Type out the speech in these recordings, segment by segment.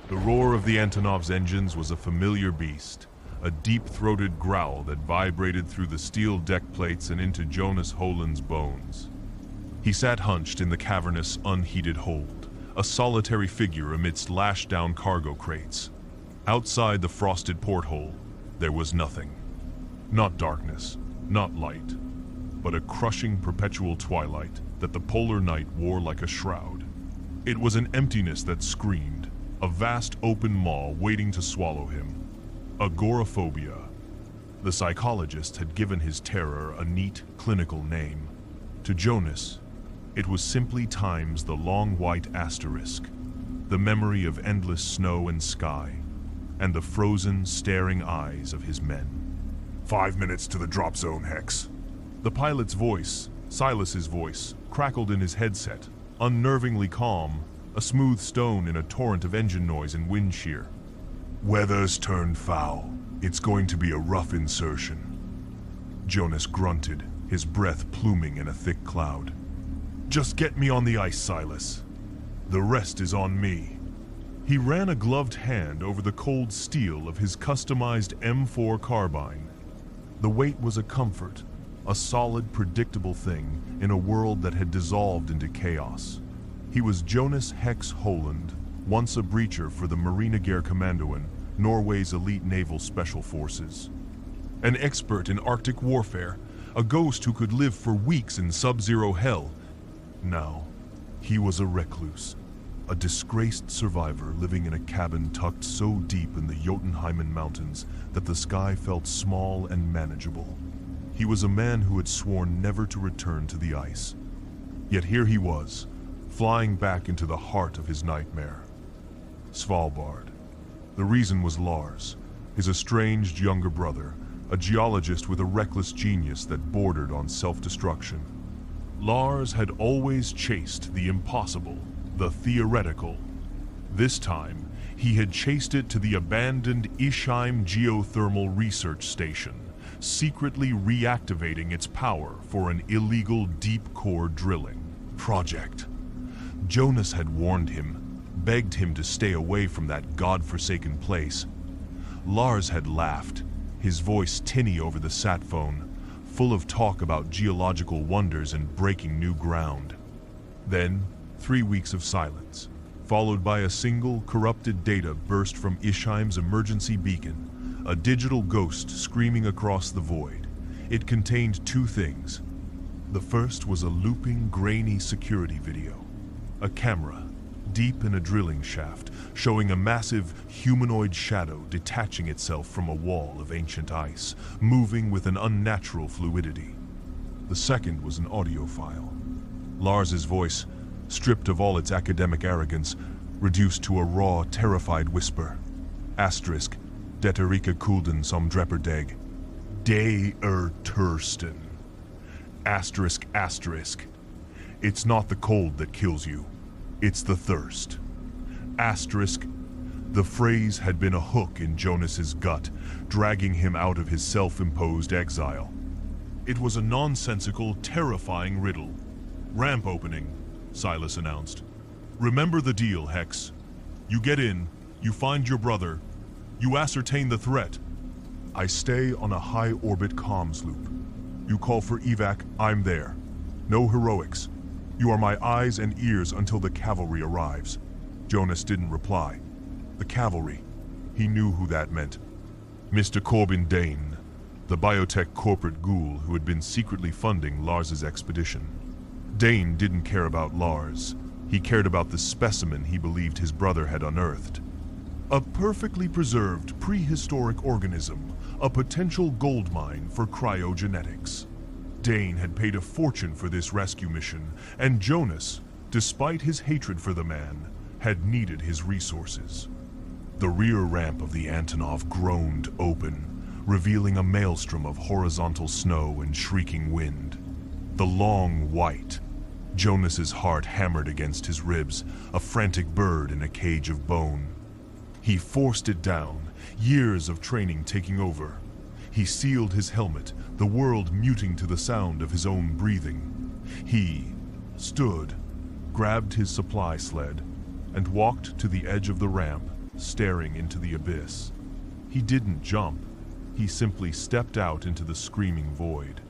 The roar of the Antonov's engines was a familiar beast, a deep-throated growl that vibrated through the steel deck plates and into Jonas Håland's bones. He sat hunched in the cavernous, unheated hold, a solitary figure amidst lashed-down cargo crates. Outside the frosted porthole, there was nothing. Not darkness, not light, but a crushing perpetual twilight that the polar night wore like a shroud. It was an emptiness that screamed, a vast open maw waiting to swallow him. Agoraphobia. The psychologist had given his terror a neat, clinical name. To Jonas, it was simply times the long white asterisk, the memory of endless snow and sky, and the frozen, staring eyes of his men. 5 minutes to the drop zone, Hex. The pilot's voice, Silas's voice, crackled in his headset, unnervingly calm, a smooth stone in a torrent of engine noise and wind shear. Weather's turned foul. It's going to be a rough insertion. Jonas grunted, his breath pluming in a thick cloud. Just get me on the ice, Silas. The rest is on me. He ran a gloved hand over the cold steel of his customized M4 carbine. The weight was a comfort, a solid, predictable thing in a world that had dissolved into chaos. He was Jonas Hex Håland, once a breacher for the Marinegerkommandoen, Norway's elite naval special forces. An expert in Arctic warfare, a ghost who could live for weeks in sub-zero hell. Now, he was a recluse, a disgraced survivor living in a cabin tucked so deep in the Jotunheimen mountains that the sky felt small and manageable. He was a man who had sworn never to return to the ice. Yet here he was, flying back into the heart of his nightmare. Svalbard. The reason was Lars, his estranged younger brother, a geologist with a reckless genius that bordered on self-destruction. Lars had always chased the impossible, the theoretical. This time, he had chased it to the abandoned Iss-Draugr geothermal research station, secretly reactivating its power for an illegal deep-core drilling project. Jonas had warned him, begged him to stay away from that god-forsaken place. Lars had laughed, his voice tinny over the sat phone, full of talk about geological wonders and breaking new ground. Then, 3 weeks of silence, followed by a single corrupted data burst from Iss-Draug's emergency beacon, a digital ghost screaming across the void. It contained 2 things. The first was a looping, grainy security video. A camera, deep in a drilling shaft, showing a massive humanoid shadow detaching itself from a wall of ancient ice, moving with an unnatural fluidity. The second was an audio file. Lars's voice, stripped of all its academic arrogance, reduced to a raw, terrified whisper. Asterisk, det ikke kulden som dreper deg. Det Tursten. Asterisk, asterisk. It's not the cold that kills you. It's the thirst. Asterisk. The phrase had been a hook in Jonas's gut, dragging him out of his self-imposed exile. It was a nonsensical, terrifying riddle. Ramp opening, Silas announced. Remember the deal, Hex. You get in, you find your brother, you ascertain the threat. I stay on a high-orbit comms loop. You call for evac, I'm there. No heroics. You are my eyes and ears until the cavalry arrives. Jonas didn't reply. The cavalry. He knew who that meant. Mr. Corbin Dane, the biotech corporate ghoul who had been secretly funding Lars's expedition. Dane didn't care about Lars. He cared about the specimen he believed his brother had unearthed. A perfectly preserved prehistoric organism, a potential goldmine for cryogenetics. Dane had paid a fortune for this rescue mission, and Jonas, despite his hatred for the man, had needed his resources. The rear ramp of the Antonov groaned open, revealing a maelstrom of horizontal snow and shrieking wind. The long white. Jonas's heart hammered against his ribs, a frantic bird in a cage of bone. He forced it down, years of training taking over. He sealed his helmet, the world muting to the sound of his own breathing. He stood, grabbed his supply sled, and walked to the edge of the ramp, staring into the abyss. He didn't jump. He simply stepped out into the screaming void.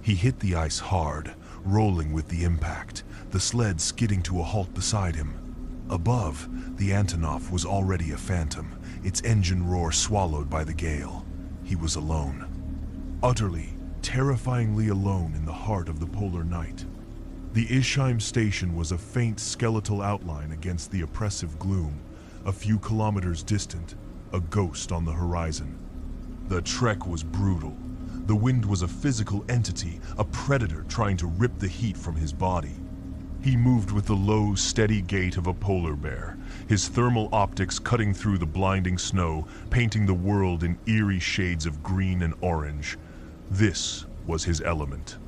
He hit the ice hard, rolling with the impact, the sled skidding to a halt beside him. Above, the Antonov was already a phantom, its engine roar swallowed by the gale. He was alone. Utterly, terrifyingly alone in the heart of the polar night. The Ischheim station was a faint skeletal outline against the oppressive gloom, a few kilometers distant, a ghost on the horizon. The trek was brutal. The wind was a physical entity, a predator trying to rip the heat from his body. He moved with the low, steady gait of a polar bear, his thermal optics cutting through the blinding snow, painting the world in eerie shades of green and orange. This was his element.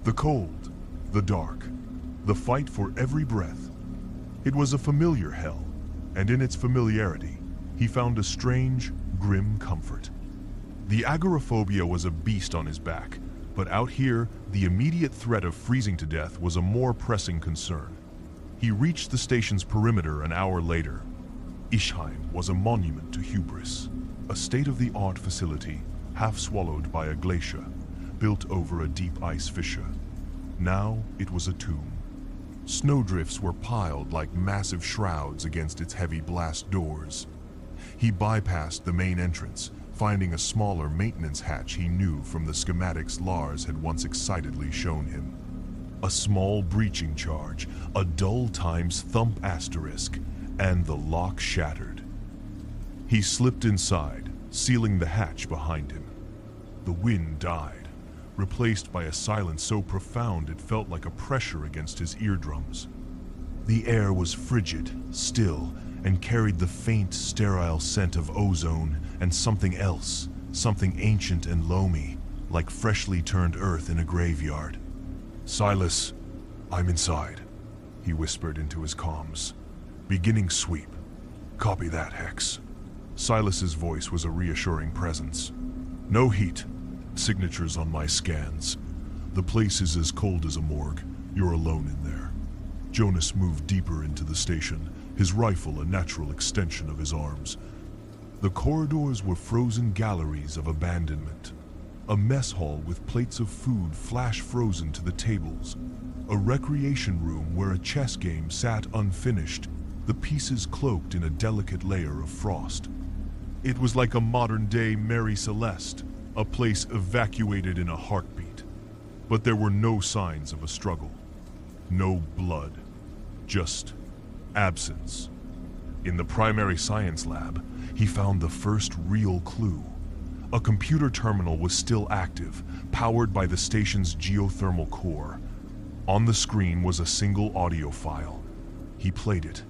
The cold, the dark, the fight for every breath. It was a familiar hell, and in its familiarity, he found a strange, grim comfort. The agoraphobia was a beast on his back, but out here, the immediate threat of freezing to death was a more pressing concern. He reached the station's perimeter an hour later. Ischheim was a monument to hubris, a state-of-the-art facility, half swallowed by a glacier, built over a deep ice fissure. Now it was a tomb. Snowdrifts were piled like massive shrouds against its heavy blast doors. He bypassed the main entrance, finding a smaller maintenance hatch he knew from the schematics Lars had once excitedly shown him. A small breaching charge, a dull times thump asterisk, and the lock shattered. He slipped inside, sealing the hatch behind him. The wind died, replaced by a silence so profound it felt like a pressure against his eardrums. The air was frigid, still, and carried the faint, sterile scent of ozone and something else, something ancient and loamy, like freshly turned earth in a graveyard. "Silas, I'm inside," he whispered into his comms. "Beginning sweep. Copy that, Hex." Silas's voice was a reassuring presence. "No heat. Signatures on my scans. The place is as cold as a morgue. You're alone in there." Jonas moved deeper into the station, his rifle a natural extension of his arms. The corridors were frozen galleries of abandonment. A mess hall with plates of food flash frozen to the tables. A recreation room where a chess game sat unfinished, the pieces cloaked in a delicate layer of frost. It was like a modern-day Mary Celeste, a place evacuated in a heartbeat. But there were no signs of a struggle. No blood. Just absence. In the primary science lab, he found the first real clue. A computer terminal was still active, powered by the station's geothermal core. On the screen was a single audio file. He played it.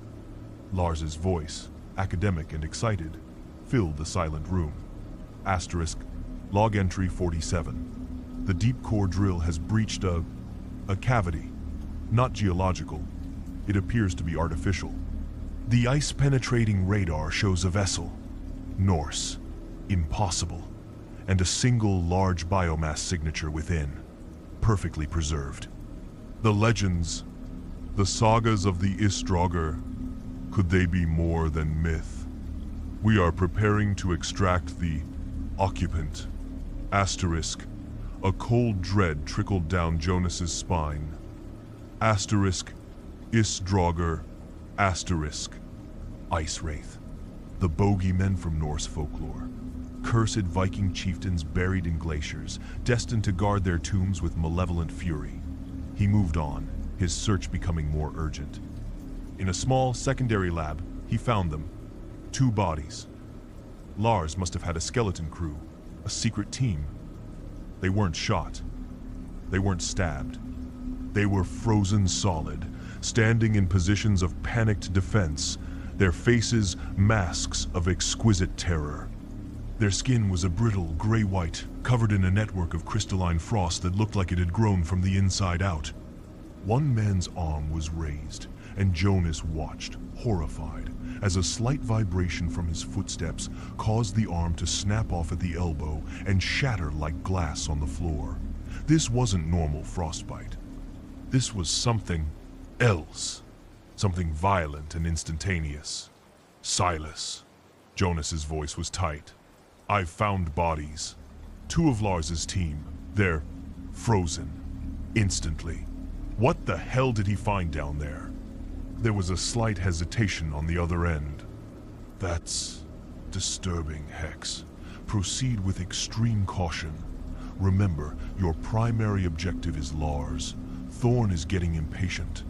Lars's voice, academic and excited, filled the silent room. Asterisk, log entry 47. The deep core drill has breached a cavity. Not geological. It appears to be artificial. The ice-penetrating radar shows a vessel. Norse. Impossible. And a single large biomass signature within. Perfectly preserved. The legends, the sagas of the Iss-Draugr, could they be more than myth? We are preparing to extract the occupant. Asterisk. A cold dread trickled down Jonas's spine. Asterisk. Iss-Draugr. Asterisk. Ice Wraith. The bogeymen from Norse folklore. Cursed Viking chieftains buried in glaciers, destined to guard their tombs with malevolent fury. He moved on, his search becoming more urgent. In a small secondary lab, he found them. 2 bodies. Lars must have had a skeleton crew, a secret team. They weren't shot. They weren't stabbed. They were frozen solid, standing in positions of panicked defense, their faces masks of exquisite terror. Their skin was a brittle gray-white, covered in a network of crystalline frost that looked like it had grown from the inside out. One man's arm was raised, and Jonas watched, horrified, as a slight vibration from his footsteps caused the arm to snap off at the elbow and shatter like glass on the floor. This wasn't normal frostbite. This was something else. Something violent and instantaneous. Silas. Jonas's voice was tight. I've found bodies. 2 of Lars's team. They're frozen. Instantly. What the hell did he find down there? There was a slight hesitation on the other end. That's disturbing, Hex. Proceed with extreme caution. Remember, your primary objective is Lars. Thorn is getting impatient.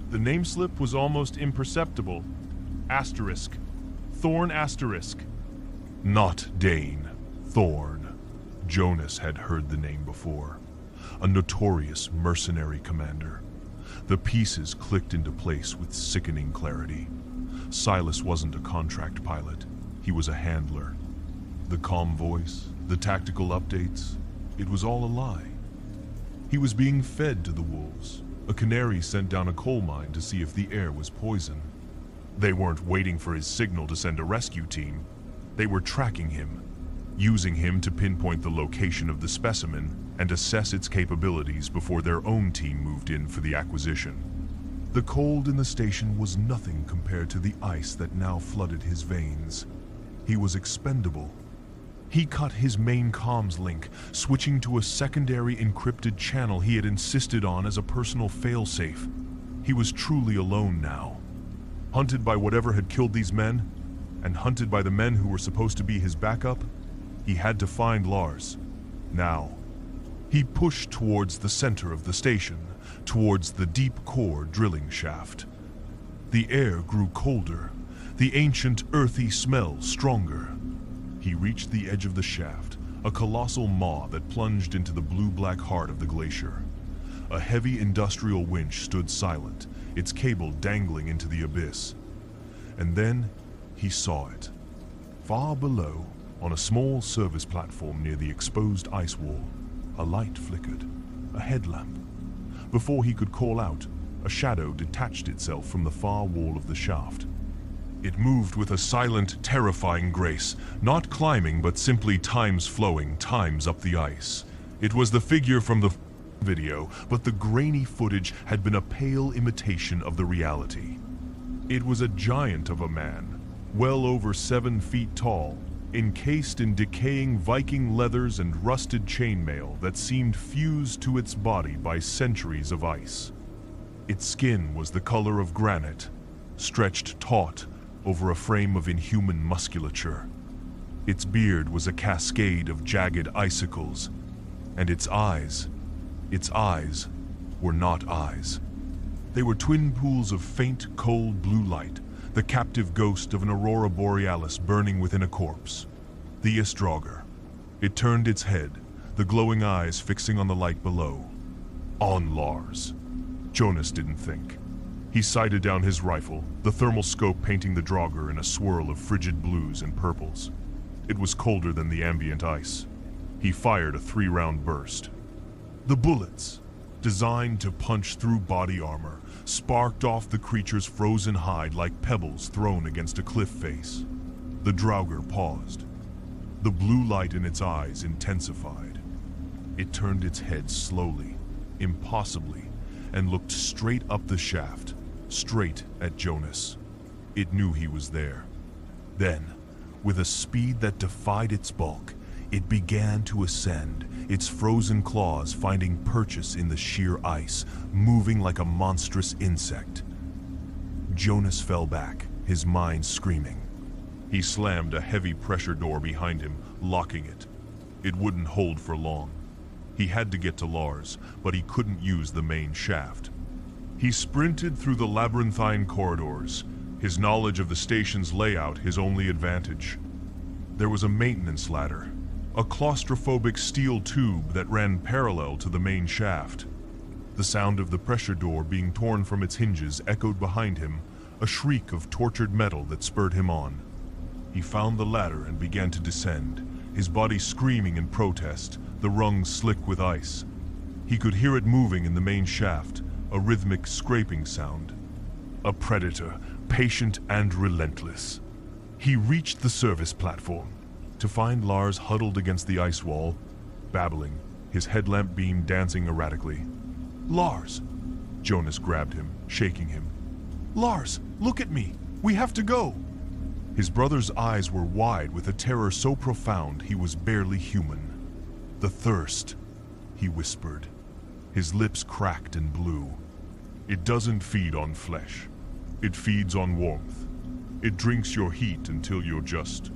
The nameslip was almost imperceptible. Asterisk. Thorn asterisk. Not Dane. Thorn. Jonas had heard the name before. A notorious mercenary commander. The pieces clicked into place with sickening clarity. Silas wasn't a contract pilot. He was a handler. The calm voice, the tactical updates, it was all a lie. He was being fed to the wolves. A canary sent down a coal mine to see if the air was poison. They weren't waiting for his signal to send a rescue team. They were tracking him, using him to pinpoint the location of the specimen and assess its capabilities before their own team moved in for the acquisition. The cold in the station was nothing compared to the ice that now flooded his veins. He was expendable. He cut his main comms link, switching to a secondary encrypted channel he had insisted on as a personal failsafe. He was truly alone now. Hunted by whatever had killed these men, and hunted by the men who were supposed to be his backup, he had to find Lars. Now. He pushed towards the center of the station, towards the deep core drilling shaft. The air grew colder, the ancient earthy smell stronger. He reached the edge of the shaft, a colossal maw that plunged into the blue-black heart of the glacier. A heavy industrial winch stood silent, its cable dangling into the abyss. And then he saw it. Far below, on a small service platform near the exposed ice wall, a light flickered, a headlamp. Before he could call out, a shadow detached itself from the far wall of the shaft. It moved with a silent, terrifying grace, not climbing but simply times flowing, times up the ice. It was the figure from the video, but the grainy footage had been a pale imitation of the reality. It was a giant of a man, well over 7 feet tall, encased in decaying Viking leathers and rusted chainmail that seemed fused to its body by centuries of ice. Its skin was the color of granite, stretched taut over a frame of inhuman musculature. Its beard was a cascade of jagged icicles, and its eyes were not eyes. They were twin pools of faint, cold blue light, the captive ghost of an aurora borealis burning within a corpse. The Iss-Draugr. It turned its head, the glowing eyes fixing on the light below. On Lars. Jonas didn't think. He sighted down his rifle, the thermal scope painting the Draugr in a swirl of frigid blues and purples. It was colder than the ambient ice. He fired a 3-round burst. The bullets, designed to punch through body armor, sparked off the creature's frozen hide like pebbles thrown against a cliff face. The Draugr paused. The blue light in its eyes intensified. It turned its head slowly, impossibly, and looked straight up the shaft, straight at Jonas. It knew he was there. Then, with a speed that defied its bulk, it began to ascend, its frozen claws finding purchase in the sheer ice, moving like a monstrous insect. Jonas fell back, his mind screaming. He slammed a heavy pressure door behind him, locking it. It wouldn't hold for long. He had to get to Lars, but he couldn't use the main shaft. He sprinted through the labyrinthine corridors, his knowledge of the station's layout his only advantage. There was a maintenance ladder, a claustrophobic steel tube that ran parallel to the main shaft. The sound of the pressure door being torn from its hinges echoed behind him, a shriek of tortured metal that spurred him on. He found the ladder and began to descend, his body screaming in protest, the rungs slick with ice. He could hear it moving in the main shaft, a rhythmic scraping sound. A predator, patient and relentless. He reached the service platform, to find Lars huddled against the ice wall, babbling, his headlamp beam dancing erratically. "Lars!" Jonas grabbed him, shaking him. "Lars, look at me! We have to go!" His brother's eyes were wide with a terror so profound he was barely human. "The thirst," he whispered. His lips cracked and blue. "It doesn't feed on flesh. It feeds on warmth. It drinks your heat until you're just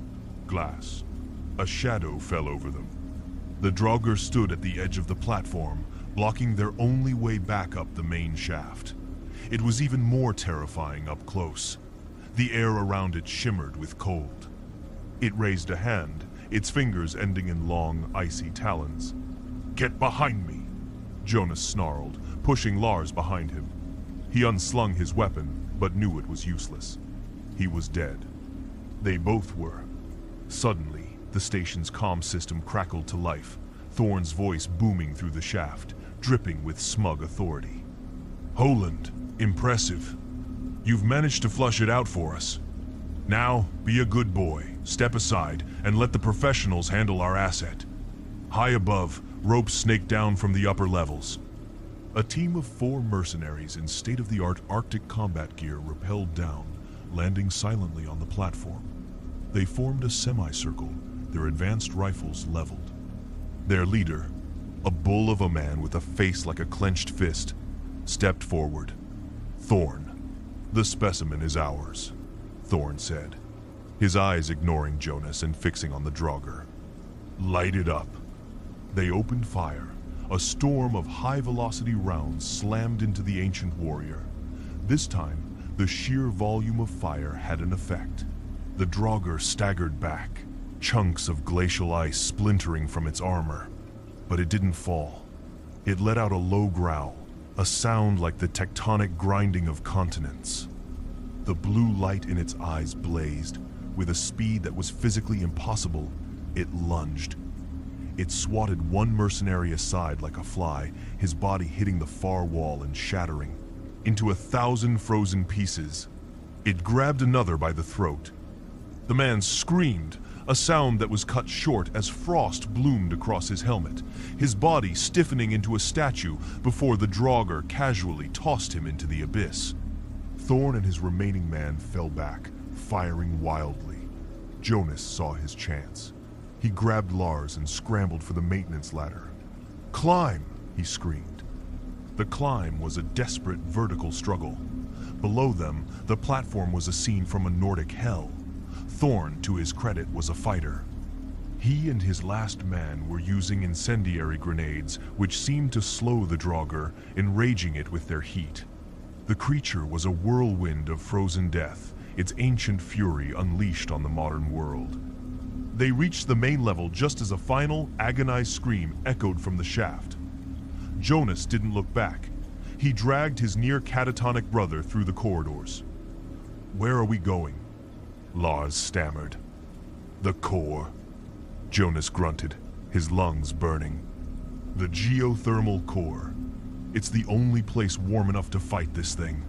glass." A shadow fell over them. The Draugr stood at the edge of the platform, blocking their only way back up the main shaft. It was even more terrifying up close. The air around it shimmered with cold. It raised a hand, its fingers ending in long, icy talons. "Get behind me!" Jonas snarled, pushing Lars behind him. He unslung his weapon, but knew it was useless. He was dead. They both were. Suddenly, the station's comm system crackled to life, Thorn's voice booming through the shaft, dripping with smug authority. "Håland, impressive. You've managed to flush it out for us. Now, be a good boy, step aside, and let the professionals handle our asset. High above, ropes snake down from the upper levels." A team of 4 mercenaries in state-of-the-art Arctic combat gear rappelled down, landing silently on the platform. They formed a semicircle, their advanced rifles leveled. Their leader, a bull of a man with a face like a clenched fist, stepped forward. "Thorn, the specimen is ours," Thorn said, his eyes ignoring Jonas and fixing on the Draugr. "Light it up." They opened fire. A storm of high-velocity rounds slammed into the ancient warrior. This time, the sheer volume of fire had an effect. The Draugr staggered back, chunks of glacial ice splintering from its armor. But it didn't fall. It let out a low growl, a sound like the tectonic grinding of continents. The blue light in its eyes blazed. With a speed that was physically impossible, it lunged. It swatted one mercenary aside like a fly, his body hitting the far wall and shattering into 1,000 frozen pieces. It grabbed another by the throat. The man screamed, a sound that was cut short as frost bloomed across his helmet, his body stiffening into a statue before the Draugr casually tossed him into the abyss. Thorn and his remaining man fell back, firing wildly. Jonas saw his chance. He grabbed Lars and scrambled for the maintenance ladder. "Climb!" he screamed. The climb was a desperate vertical struggle. Below them, the platform was a scene from a Nordic hell. Thorn, to his credit, was a fighter. He and his last man were using incendiary grenades, which seemed to slow the Draugr, enraging it with their heat. The creature was a whirlwind of frozen death, its ancient fury unleashed on the modern world. They reached the main level just as a final, agonized scream echoed from the shaft. Jonas didn't look back. He dragged his near-catatonic brother through the corridors. "Where are we going?" Lars stammered. "The core," Jonas grunted, his lungs burning. "The geothermal core. It's the only place warm enough to fight this thing."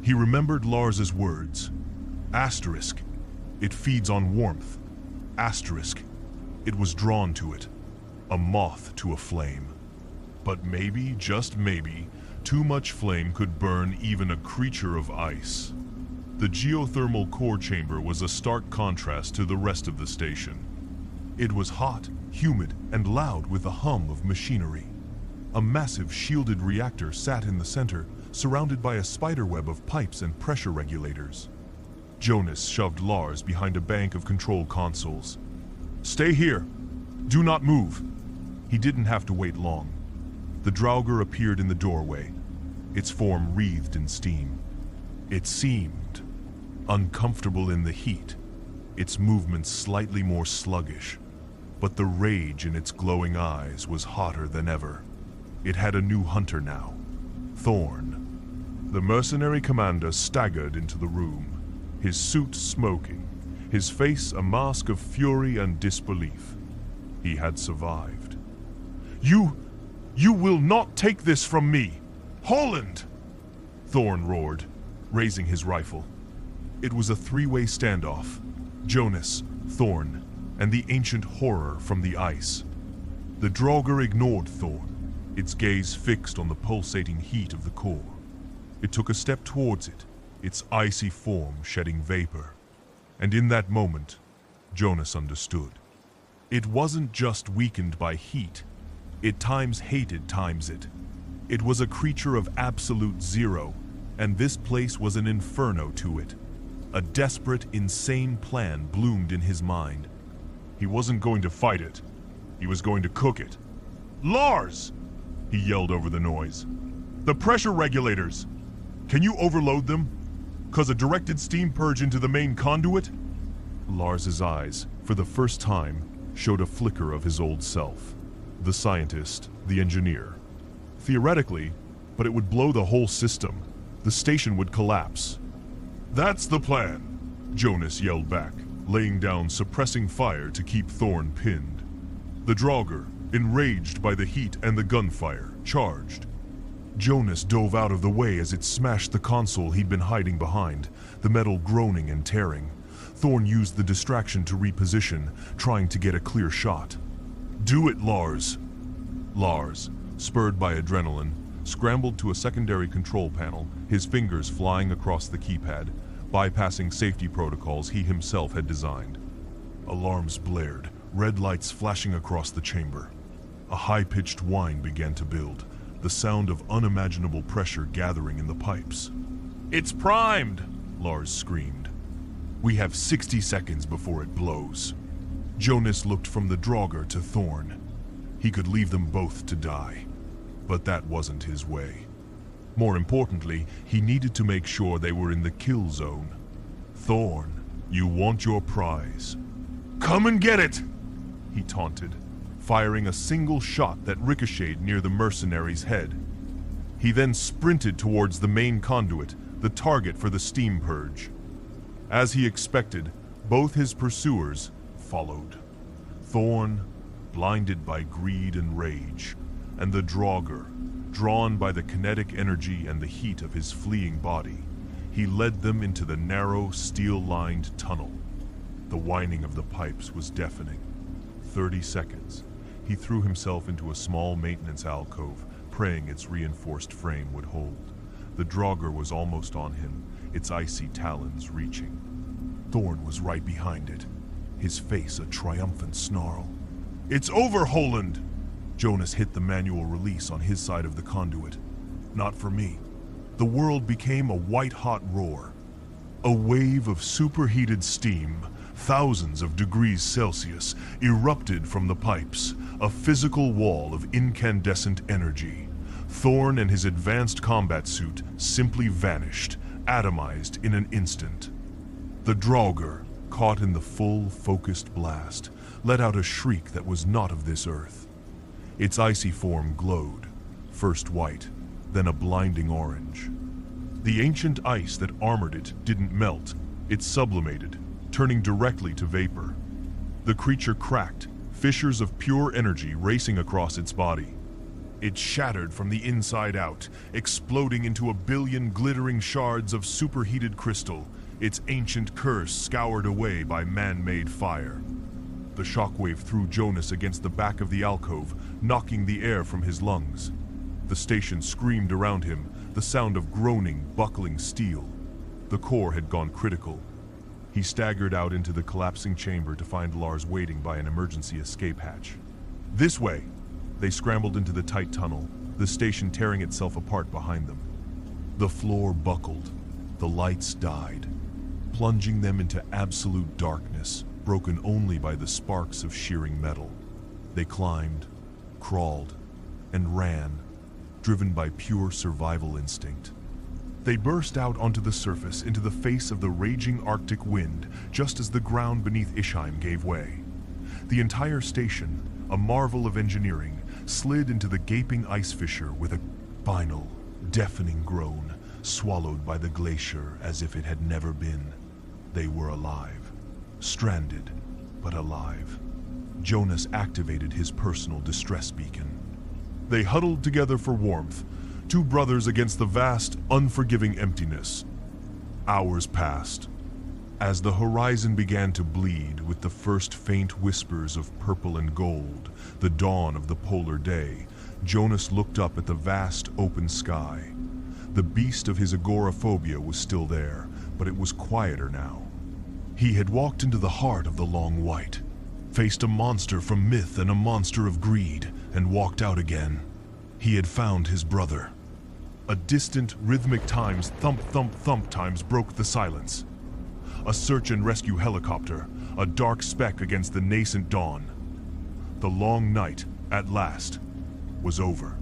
He remembered Lars's words. Asterisk. It feeds on warmth. Asterisk. It was drawn to it. A moth to a flame. But maybe, just maybe, too much flame could burn even a creature of ice. The geothermal core chamber was a stark contrast to the rest of the station. It was hot, humid, and loud with a hum of machinery. A massive shielded reactor sat in the center, surrounded by a spiderweb of pipes and pressure regulators. Jonas shoved Lars behind a bank of control consoles. "Stay here. Do not move." He didn't have to wait long. The Draugr appeared in the doorway, its form wreathed in steam. It seemed uncomfortable in the heat, its movements slightly more sluggish, but the rage in its glowing eyes was hotter than ever. It had a new hunter now, Thorn. The mercenary commander staggered into the room, his suit smoking, his face a mask of fury and disbelief. He had survived. You will not take this from me! Håland! Thorn roared, raising his rifle. It was a 3-way standoff. Jonas, Thorn, and the ancient horror from the ice. The Draugr ignored Thorn, its gaze fixed on the pulsating heat of the core. It took a step towards it, its icy form shedding vapor, And in that moment, Jonas understood. It wasn't just weakened by heat. It times hated times it. It was a creature of absolute zero, and this place was an inferno to it. A desperate, insane plan bloomed in his mind. He wasn't going to fight it. He was going to cook it. Lars! He yelled over the noise. The pressure regulators! Can you overload them? Cause a directed steam purge into the main conduit? Lars's eyes, for the first time, showed a flicker of his old self. The scientist, the engineer. Theoretically, but it would blow the whole system. The station would collapse. That's the plan, Jonas yelled back, laying down suppressing fire to keep Thorn pinned. The Draugr, enraged by the heat and the gunfire, charged. Jonas dove out of the way as it smashed the console he'd been hiding behind, the metal groaning and tearing. Thorn used the distraction to reposition, trying to get a clear shot. Do it, Lars! Lars, spurred by adrenaline, scrambled to a secondary control panel, his fingers flying across the keypad, bypassing safety protocols he himself had designed. Alarms blared, red lights flashing across the chamber. A high-pitched whine began to build, the sound of unimaginable pressure gathering in the pipes. It's primed! Lars screamed. We have 60 seconds before it blows. Jonas looked from the Draugr to Thorn. He could leave them both to die. But that wasn't his way. More importantly, he needed to make sure they were in the kill zone. Thorn, you want your prize. Come and get it! He taunted, firing a single shot that ricocheted near the mercenary's head. He then sprinted towards the main conduit, the target for the steam purge. As he expected, both his pursuers followed. Thorn, blinded by greed and rage, and the Draugr, drawn by the kinetic energy and the heat of his fleeing body, he led them into the narrow, steel-lined tunnel. The whining of the pipes was deafening. 30 seconds. He threw himself into a small maintenance alcove, praying its reinforced frame would hold. The Draugr was almost on him, its icy talons reaching. Thorn was right behind it, his face a triumphant snarl. It's over, Håland! Jonas hit the manual release on his side of the conduit. Not for me. The world became a white-hot roar. A wave of superheated steam, thousands of degrees Celsius, erupted from the pipes, a physical wall of incandescent energy. Thorn and his advanced combat suit simply vanished, atomized in an instant. The Draugr, caught in the full, focused blast, let out a shriek that was not of this earth. Its icy form glowed, first white, then a blinding orange. The ancient ice that armored it didn't melt, it sublimated, turning directly to vapor. The creature cracked, fissures of pure energy racing across its body. It shattered from the inside out, exploding into a billion glittering shards of superheated crystal, its ancient curse scoured away by man-made fire. The shockwave threw Jonas against the back of the alcove, knocking the air from his lungs. The station screamed around him, the sound of groaning, buckling steel. The core had gone critical. He staggered out into the collapsing chamber to find Lars waiting by an emergency escape hatch. This way! They scrambled into the tight tunnel, the station tearing itself apart behind them. The floor buckled. The lights died, plunging them into absolute darkness, broken only by the sparks of shearing metal. They climbed, crawled, and ran, driven by pure survival instinct. They burst out onto the surface into the face of the raging Arctic wind just as the ground beneath Ishheim gave way. The entire station, a marvel of engineering, slid into the gaping ice fissure with a final, deafening groan, swallowed by the glacier as if it had never been. They were alive. Stranded, but alive. Jonas activated his personal distress beacon. They huddled together for warmth, two brothers against the vast, unforgiving emptiness. Hours passed. As the horizon began to bleed with the first faint whispers of purple and gold, the dawn of the polar day, Jonas looked up at the vast, open sky. The beast of his agoraphobia was still there, but it was quieter now. He had walked into the heart of the Long White, faced a monster from myth and a monster of greed, and walked out again. He had found his brother. A distant, rhythmic times thump thump thump times broke the silence. A search and rescue helicopter, a dark speck against the nascent dawn. The long night, at last, was over.